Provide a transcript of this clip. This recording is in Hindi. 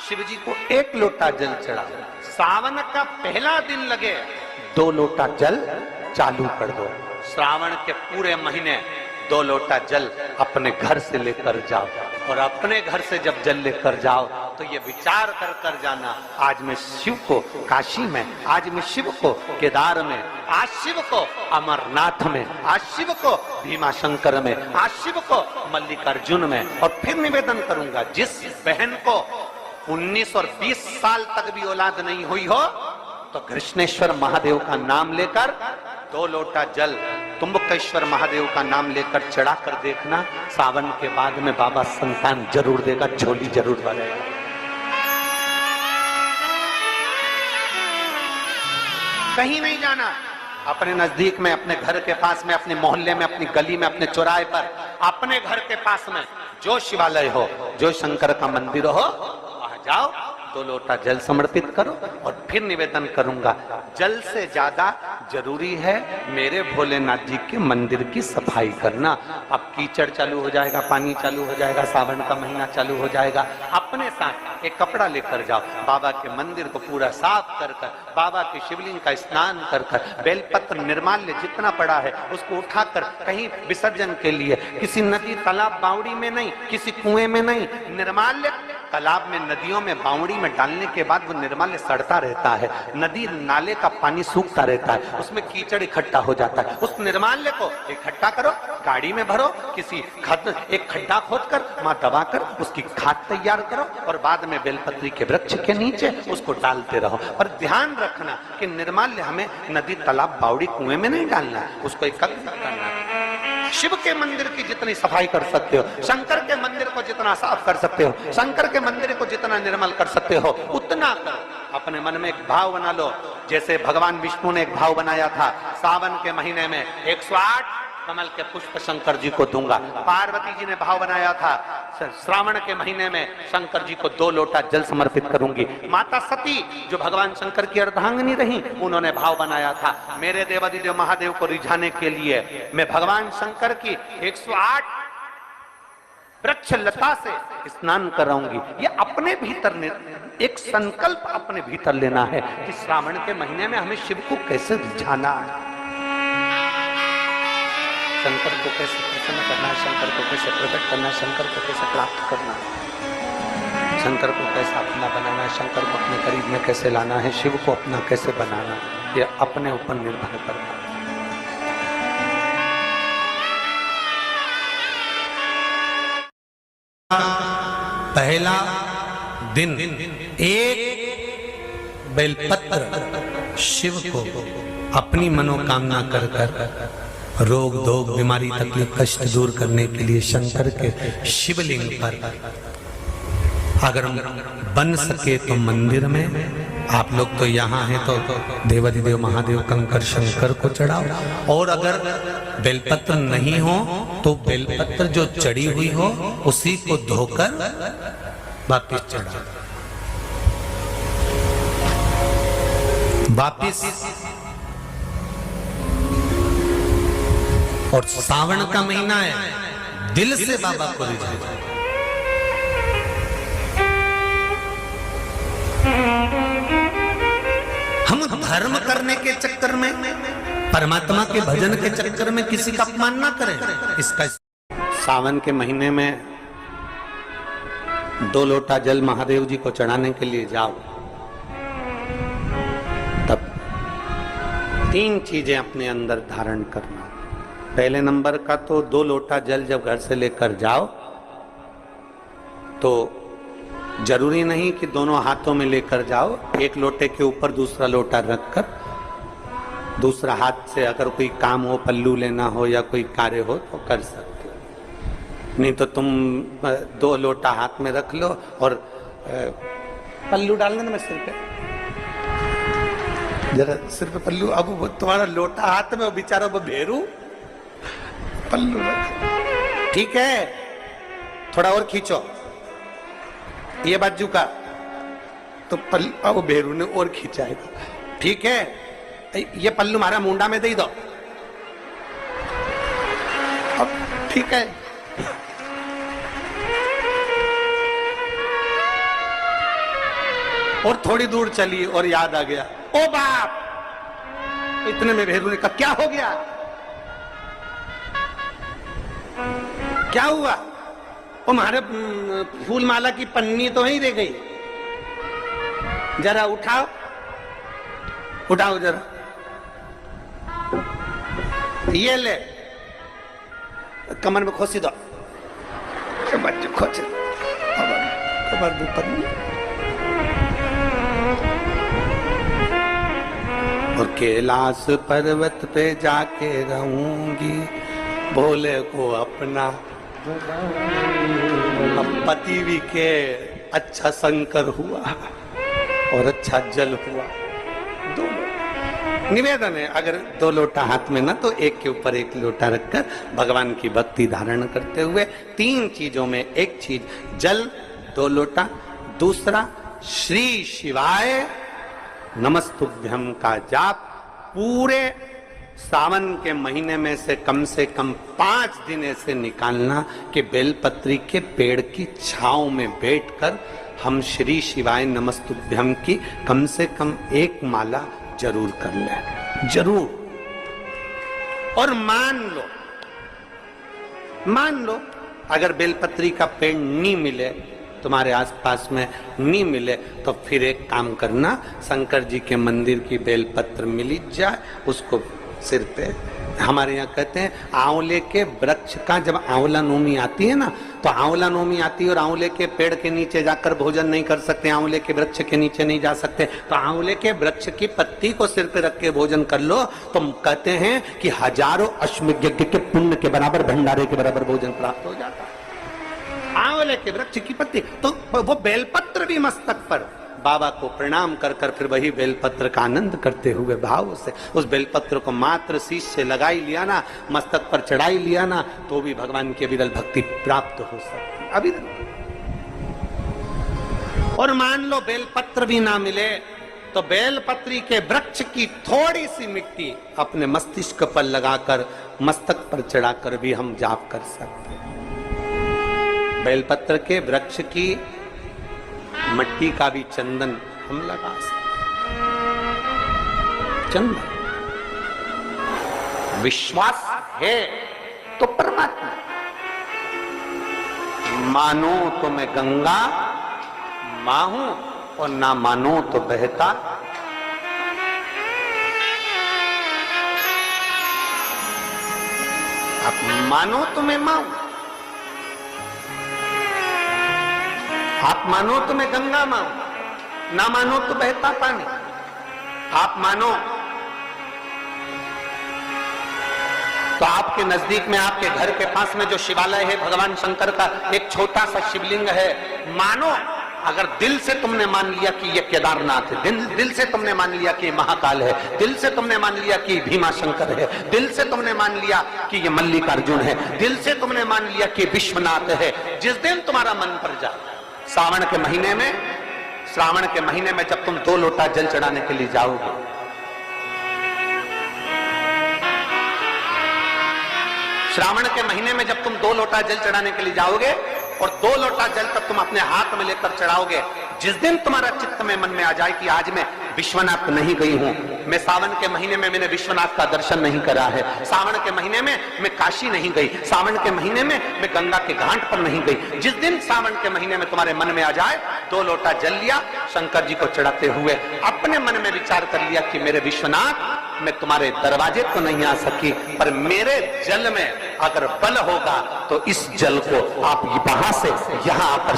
शिव जी को 1 लोटा जल चढ़ा। सावन का पहला दिन लगे 2 लोटा जल चालू कर दो। श्रावण के पूरे महीने 2 लोटा जल अपने घर से लेकर जाओ, और अपने घर से जब जल लेकर जाओ तो ये विचार कर कर जाना, आज मैं शिव को काशी में, आज मैं शिव को केदार में, आज शिव को अमरनाथ में, आज शिव को भीमा शंकर में, आज शिव को मल्लिकार्जुन में। और फिर निवेदन करूंगा, जिस बहन को 19 और 20 साल तक भी औलाद नहीं हुई हो तो कृष्णेश्वर महादेव का नाम लेकर 2 लोटा जल तुम्बकेश्वर महादेव का नाम लेकर चढ़ा कर देखना, सावन के बाद में बाबा संतान जरूर देगा, झोली जरूर भरेगा। कहीं नहीं जाना, अपने नजदीक में, अपने घर के पास में, अपने मोहल्ले में, अपनी गली में, अपने चौराहे पर, अपने घर के पास में जो शिवालय हो, जो शंकर का मंदिर हो, वहां जाओ, 2 लोटा जल समर्पित करो। और फिर निवेदन करूंगा, जल से ज्यादा जरूरी है मेरे भोलेनाथ जी के मंदिर की सफाई करना। अब कीचड़ चालू हो जाएगा, पानी चालू हो जाएगा, सावन का महीना चालू हो जाएगा, अपने साथ एक कपड़ा लेकर जाओ, बाबा के मंदिर को पूरा साफ कर कर, बाबा की शिवलिंग का स्नान कर कर, बेलपत्र निर्माल्य जितना पड़ा है उसको उठाकर कहीं विसर्जन के लिए, किसी नदी तालाब बावड़ी में नहीं, किसी कुएं में नहीं, निर्माल्य तालाब में, नदियों में, बावड़ी में डालने के बाद वो निर्माल्य सड़ता रहता है, नदी नाले का पानी सूखता रहता है, उसमें कीचड़ इकट्ठा हो जाता है। उस निर्माल्य को इकट्ठा करो, गाड़ी में भरो, किसी एक खड्डा खोदकर वहां दबाकर उसकी खाद तैयार करो, और बाद में बेलपत्री के वृक्ष के नीचे उसको डालते रहो। और ध्यान रखना कि निर्माल्य हमें नदी तालाब बावड़ी कुएं में नहीं डालना, उसको एकत्रित करना। शिव के मंदिर की जितनी सफाई कर सकते हो, शंकर के मंदिर को जितना साफ कर सकते हो, शंकर के मंदिर को जितना निर्मल कर सकते हो, उतना करो। अपने मन में एक भाव बना लो, जैसे भगवान विष्णु ने एक भाव बनाया था, सावन के महीने में 108 कमल के पुष्प शंकर जी को दूंगा। पार्वती जी ने भाव बनाया था, श्रावण के महीने में शंकर जी को 2 लोटा जल समर्पित करूंगी। माता सती जो भगवान शंकर की अर्धांगिनी रही, उन्होंने भाव बनाया था, मेरे देवादिदेव महादेव को रिझाने के लिए मैं भगवान शंकर की 108 वृक्ष लता से स्नान कराऊंगी। ये अपने भीतर एक संकल्प अपने भीतर लेना है कि श्रावण के महीने में हमें शिव को कैसे रिझाना है, शंकर को कैसे प्रसन्न करना है, शंकर को कैसे प्रकट करना है, शंकर को कैसे प्राप्त करना है, शंकर को कैसे अपना बनाना है, शंकर को अपने करीब में कैसे लाना है, शिव को अपना कैसे बनाना है, ये अपने ऊपर निर्भर करता है। पहला दिन 1 बेलपत्र शिव को अपनी मनोकामना कर कर, रोग धोग बीमारी तकलीफ कष्ट दूर करने के लिए शंकर के शिवलिंग पर, अगर बन सके तो मंदिर में, आप लोग तो यहाँ हैं तो देवादिदेव महादेव कंकर शंकर को चढ़ाओ, और अगर बेलपत्र नहीं हो तो बेलपत्र जो चढ़ी हुई हो उसी को धोकर वापिस चढ़ाओ। वापिस और सावन का महीना है, दिल से बाबा को रिझाओ। हम धर्म करने के चक्कर में, परमात्मा के भजन के चक्कर में किसी का अपमान ना करें। इसका सावन के महीने में 2 लोटा जल महादेव जी को चढ़ाने के लिए जाओ, तब 3 चीजें अपने अंदर धारण करना। पहले नंबर का तो 2 लोटा जल जब घर से लेकर जाओ तो जरूरी नहीं कि दोनों हाथों में लेकर जाओ, एक लोटे के ऊपर दूसरा लोटा रखकर दूसरा हाथ से अगर कोई काम हो, पल्लू लेना हो या कोई कार्य हो तो कर सकते हो। नहीं तो तुम 2 लोटा हाथ में रख लो और पल्लू डालने में सिर पे, जरा सिर पे पल्लू, अब वो तुम्हारा लोटा हाथ में, वो बेचारा वो भेरू पल्लू, ठीक है, थोड़ा और खींचो ये बाजू का, तो पल्लू, अब भेरू ने और खींचाएगा, ठीक है, ये पल्लू हमारा मुंडा में दे दो, अब ठीक है, और थोड़ी दूर चली और याद आ गया, ओ बाप। इतने में भेरू ने कहा, क्या हो गया, क्या हुआ? वो हमारे फूल माला की पन्नी तो वहीं रह गई, जरा उठाओ, उठाओ जरा, ये ले, कमर में खोसी दो, खोच कमर में पन्नी। और कैलाश पर्वत पे जाके रहूंगी, भोले को अपना। अब पति भी के अच्छा शंकर हुआ और अच्छा जल हुआ, दोनों। निवेदन है, अगर 2 लोटा हाथ में ना तो एक के ऊपर एक लोटा रखकर भगवान की भक्ति धारण करते हुए 3 चीजों में एक चीज जल 2 लोटा, दूसरा श्री शिवाय नमस्तुभ्यम का जाप पूरे सावन के महीने में से कम 5 दिन ऐसे निकालना कि बेलपत्री के पेड़ की छांव में बैठकर हम श्री शिवाय नमस्तुभ्यम की कम से कम 1 माला जरूर कर लें, जरूर। और मान लो अगर बेलपत्री का पेड़ नहीं मिले, तुम्हारे आसपास में नहीं मिले, तो फिर एक काम करना, शंकर जी के मंदिर की बेलपत्र मिली जाए, उसको सिर पे, हमारे यहाँ कहते हैं आंवले के वृक्ष का जब आंवला नवमी आती है ना, तो आंवला नवमी आती है और आंवले के पेड़ के नीचे जाकर भोजन नहीं कर सकते, आंवले के वृक्ष के नीचे नहीं जा सकते, तो आंवले के वृक्ष की पत्ती को सिर पे रख के भोजन कर लो, तो कहते हैं कि हजारों अश्वमेध यज्ञ के पुण्य के बराबर, भंडारे के बराबर भोजन प्राप्त हो जाता है। आंवले के वृक्ष की पत्ती, तो वो बेलपत्र भी मस्तक पर बाबा को प्रणाम कर कर फिर वही बेलपत्र का आनंद करते हुए भाव से उस बेलपत्र को मात्र शीश से लगाई लिया ना, मस्तक पर चढ़ाई लिया ना, तो भी भगवान की अविरल भक्ति प्राप्त हो सकती है, अविरल। और मान लो बेलपत्र भी ना मिले, तो बेलपत्री के वृक्ष की थोड़ी सी मिट्टी अपने मस्तिष्क पर लगाकर मस्तक पर चढ़ाकर भी हम जाप कर सकते हैं। बेलपत्र के वृक्ष की मिट्टी का भी चंदन हम लगा सकते, चंदन। विश्वास है तो परमात्मा, मानो तो मैं गंगा मां हूं और ना मानो तो बहता। आप मानो तो मैं मां हूं, आप मानो तो मैं गंगा मां हूं, ना मानो तो बहता पानी। आप मानो तो आपके नजदीक में, आपके घर के पास में जो शिवालय है भगवान शंकर का, एक छोटा सा शिवलिंग है, मानो अगर दिल से तुमने मान लिया कि ये केदारनाथ है, दिल से तुमने मान लिया कि महाकाल है, दिल से तुमने मान लिया कि भीमा शंकर है, दिल से तुमने मान लिया कि ये मल्लिकार्जुन है, दिल से तुमने मान लिया कि विश्वनाथ है, जिस दिन तुम्हारा मन पर जाए, श्रावण के महीने में जब तुम 2 लोटा जल चढ़ाने के लिए जाओगे, श्रावण के महीने में जब तुम 2 लोटा जल चढ़ाने के लिए जाओगे और 2 लोटा जल तक तुम अपने हाथ में लेकर चढ़ाओगे, जिस दिन तुम्हारा चित्त में मन में आ जाए कि आज मैं विश्वनाथ नहीं गई हूं, मैं सावन के महीने में मैंने विश्वनाथ का दर्शन नहीं करा है, सावन के महीने में मैं काशी नहीं गई, सावन के महीने में मैं गंगा के घाट पर नहीं गई, जिस दिन सावन के महीने में तुम्हारे मन में आ जाए, 2 लोटा जल लिया, शंकर जी को चढ़ाते हुए अपने मन में विचार कर लिया कि मेरे विश्वनाथ, मैं तुम्हारे दरवाजे तो नहीं आ सकी, पर मेरे जल में अगर बल होगा तो इस जल को आप वहां से यहां पर